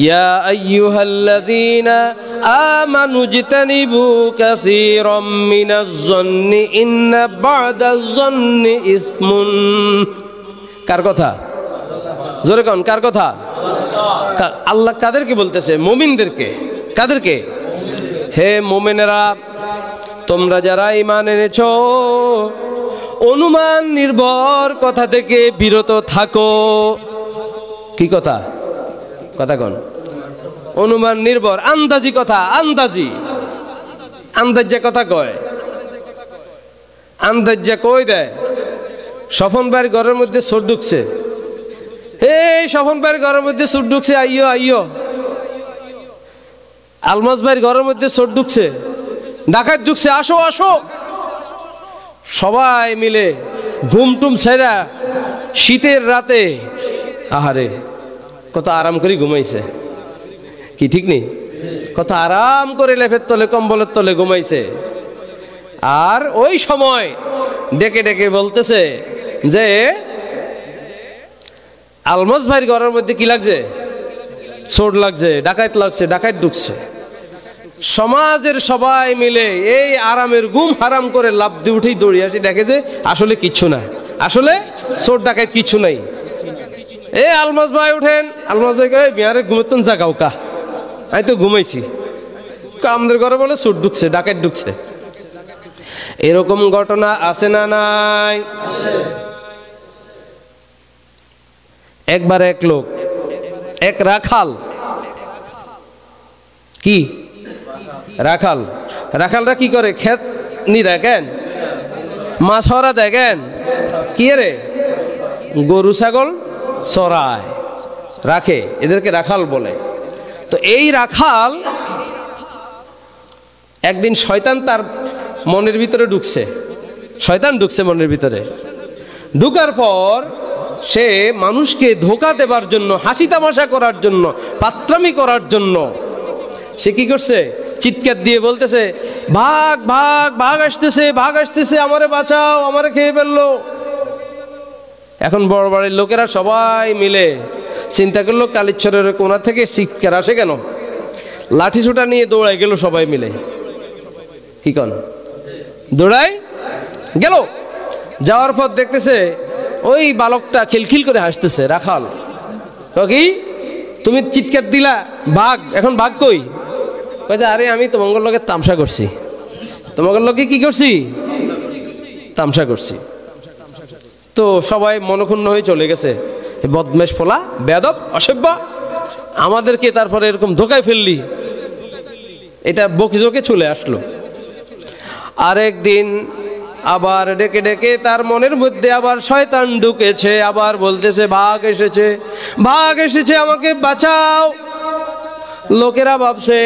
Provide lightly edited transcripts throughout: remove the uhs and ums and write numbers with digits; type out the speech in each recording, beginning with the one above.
ইয়া আইয়ুহাল্লাযীনা আমানু ইজতানিবু কাসীরাম মিনাজ-যন্নি ইন্না বা'দাজ-যন্নি ইসমুন। কার কথা? জোরে কোন, কার কথা? আল্লাহ কাদেরকে বলতেছে? মুমিনদেরকে। কাদেরকে? হে মুমিনেরা, তোমরা যারা ঈমান এনেছো, অনুমান নির্ভর কথা থেকে বিরত থাকো। কি কথা? কথা কোন? অনুমান নির্ভর, আন্দাজি কথা। আন্দাজে কথা কয়, আন্দাজে কই দেয়। স্বপন ভাইয়ের ঘরের মধ্যে চোর ঢুকছে, এই স্বপন ভাইয়ের ঘরের মধ্যে চোর ঢুকছে, আইয়ো আইয়ো। আলমাস ভাইয়ের ঘরের মধ্যে চোর ঢুকছে, ডাকাত ঢুকছে, আসো আসো। সবাই মিলে ঘুমটুম ছেড়া শীতের রাতে, আহারে কত আরাম করে ঘুমাইছে। কি ঠিক নেই? কত আরাম করে লেপের তলে, কম্বলের তলে ঘুমাইছে। আর ওই সময় ডেকে ডেকে বলতেছে যে আলমাস ভাইয়ের ঘরের মধ্যে কি লাগছে? চোর লাগছে, ডাকাত লাগছে, ডাকাত ঢুকছে। সমাজের সবাই মিলে এই আরামের ঘুম হারাম করে লাফ দিয়ে উঠেই দৌড়িয়ে আসি, দেখে যে আসলে কিচ্ছু না, আসলে চোর ডাকাত কিচ্ছু নাই। এই আলমাস ভাই উঠেন, আলমাস ভাই কয় বিহারে ঘুমাতেন, জাগাও কা, আমি তো ঘুমাইছি। আমাদের ঘরে বলে চোর ঢুকছে, ডাকাত ঢুকছে। এরকম ঘটনা আছে না নাই? একবার এক লোক, এক রাখাল, কি রাখাল, রাখালরা কি করে? ক্ষেত নি দেখেন, মাছ ধরা দেখেন, কি রে গরু ছাগল চড়ায় রাখে, এদেরকে রাখাল বলে। তো এই রাখাল একদিন শয়তান তার মনের ভিতরে ঢুকছে, শয়তান ঢুকছে মনের ভিতরে। ঢুকার পর সে মানুষকে ধোঁকা দেবার জন্য, হাসি তামাশা করার জন্য, পাত্রামি করার জন্য সে কি করছে? চিৎকার দিয়ে বলতেছে, ভাগ ভাগ, ভাগ আসতেছে, ভাগ আসতেছে, আমারে বাঁচাও, আমারে খেয়ে ফেললো। এখন বড় বাড়ির লোকেরা সবাই মিলে চিন্তা করলো কালীশ্বরের কোণা থেকে চিৎকার আসে কেন? লাঠি ছোটা নিয়ে দৌড়াই গেল সবাই মিলে। কি কন? দৌড়াই গেল। যাওয়ার পর দেখতেছে ওই বালকটা খিলখিল করে হাসতেছে। রাখাল কি, তুমি চিৎকার দিলা, ভাগ, এখন ভাগ কই? আরে আমি তোমার লোকে তামসা করছি, তোমার লোকে কি করছি? তামসা করছি। তো সবাই মনক্ষুণ্ণ হয়ে চলে গেছে। বদমেশ ফোলা, বেয়াদব, অসভ্য, আমাদেরকে তারপরে এরকম ধোকায় ফেললি, এটা বকজোকে চলে আসলো। আরেকদিন আবার ডেকে ডেকে তার মনের মধ্যে আবার শয়তান ঢুকেছে, আবার বলতেছে, ভাগ এসেছে, ভাগ এসেছে, আমাকে বাঁচাও। লোকেরা ভাবছে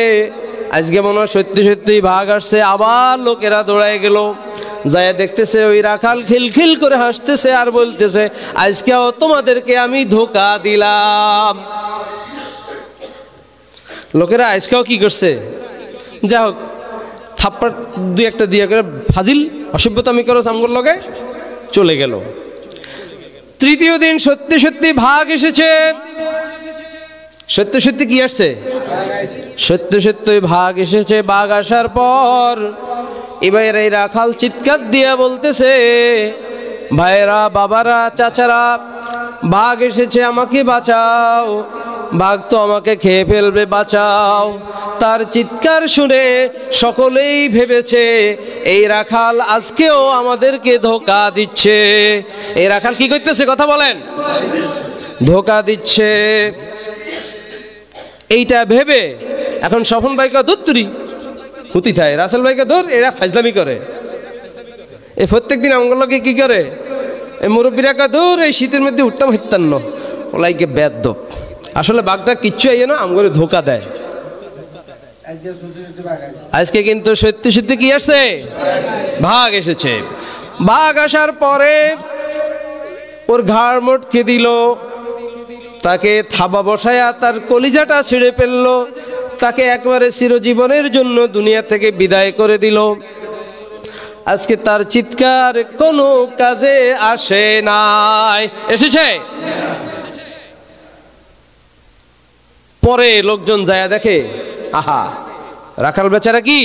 আজকে মনে হয় সত্যি সত্যি ভাগ আসছে। আবার লোকেরা দৌড়ায় গেল, যায় দেখতেছে ওই রাখাল খিলখিল করে হাসতেছে আর বলতেছে, আজকেও তোমাদেরকে আমি ধোঁকা দিলাম। লোকেরা আজকেও কি করছে? যা হোক, থাপ্পড় দুই একটা দিয়ে করে, ফাজিল, অসভ্যতামি করো আমগোর লগে, চলে গেল। তৃতীয় দিন সত্যি সত্যি ভাগ এসেছে। সত্যি সত্যি কি আসছে? সত্যি সত্যি ভাগ এসেছে। ভাগ আসার পর এবার এই রাখাল চিৎকার দিয়ে বলতেছে, ভাইয়েরা, বাবারা, চাচারা, ভাগ এসেছে, আমাকে বাঁচাও, ভাগ তো আমাকে খেয়ে ফেলবে, বাঁচাও। তার চিৎকার শুনে সকলেই ভেবেছে এই রাখাল আজকেও আমাদেরকে ধোঁকা দিচ্ছে। এই রাখাল কি করতেছে? কথা বলেন। ধোঁকা দিচ্ছে। এইটা ভেবে এখন স্বপন ভাইকে ধুত্তুরি হুতি থাকে, রাসেল ভাইকে ধর, এরা ফাজলামি করে। এই প্রত্যেকদিন আমগুলোকে কি করে? এই মুরব্বীরা ধর, এই শীতের মধ্যে উঠতাম হিত্তান্ন, ওলাইকে বেদ্য। আসলে বাঘটা কিচ্ছু আইয়ে না, আমগুলো ধোঁকা দেয়। আজকে কিন্তু সত্যি সত্যি কি আসছে? ভাগ এসেছে। ভাগ আসার পরে ওর ঘাড় মোটকে দিল, তাকে থাবা বসায়া তার কলিজাটা ছিঁড়ে ফেললো, তাকে একবারে চিরজীবনের জন্য দুনিয়া থেকে বিদায় করে দিল। আজকে তার চিৎকার কোনো কাজে আসে নাই। এসেছে? পরে লোকজন যায় দেখে, আহা, রাখাল বেচারা কি,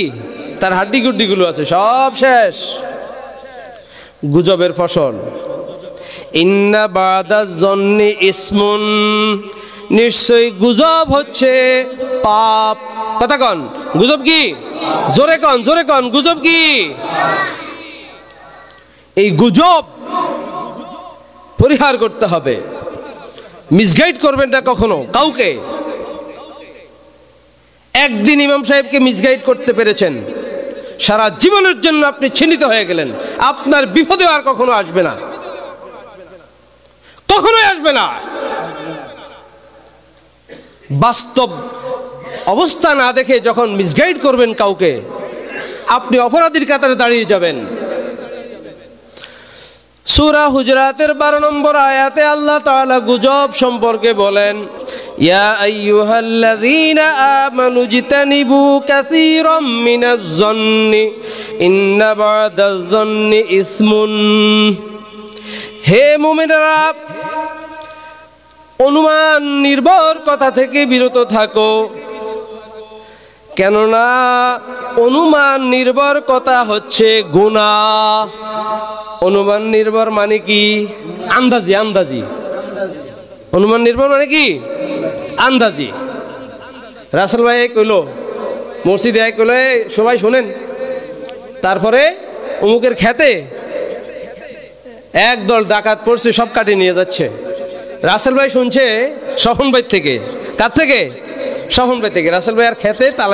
তার হাড্ডি গুড্ডিগুলো আছে সব শেষ। গুজবের ফসল। ইন্না বাদাজ জন্নি ইসমুন, নিশ্চয়ই গুজব হচ্ছে পাপ। কথা কন, গুজব কি? জোরে কন, জোরে কন, গুজব কি? এই গুজব পরিহার করতে হবে। মিসগাইড করবেন না কখনো কাউকে। একদিন ইমাম সাহেবকে মিসগাইড করতে পেরেছেন, সারা জীবনের জন্য আপনি চিহ্নিত হয়ে গেলেন। আপনার বিপদে আর কখনো আসবে না, কখনোই আসবে না। বাস্তব অবস্থা না দেখে যখন মিসগাইড করবেন কাউকে, আপনি অপরাধীর কাতারে দাঁড়িয়ে যাবেন। সূরা হুজরাতের 12 নম্বর আয়াতে আল্লাহ তাআলা গুজব সম্পর্কে বলেন, ইয়া আইয়ুহাল্লাযীনা আমানু জিতানিবু কাসীরাম মিনাজ যন্নি ইন্না বা'দাজ যন্নি ইসমুন। হে মুমিনরা, অনুমান নির্ভর কথা থেকে বিরত থাকো, কেননা অনুমান নির্ভর কথা হচ্ছে গুনাহ। অনুমান নির্ভর মানে কি? আন্দাজি, আন্দাজি। অনুমান নির্ভর মানে কি? আন্দাজি। রাসেল ভাই কইলো, মসজিদে কইলো, সবাই শোনেন, তারপরে অমুকের খেতে একদল ডাকাত পড়ছে, সব কাটে নিয়ে যাচ্ছে। রাসেল ভাই শুনছে স্বপন ভাই থেকে। কার থেকে? স্বপন ভাই থেকে। রাসেল ভাই আর খেতে তালা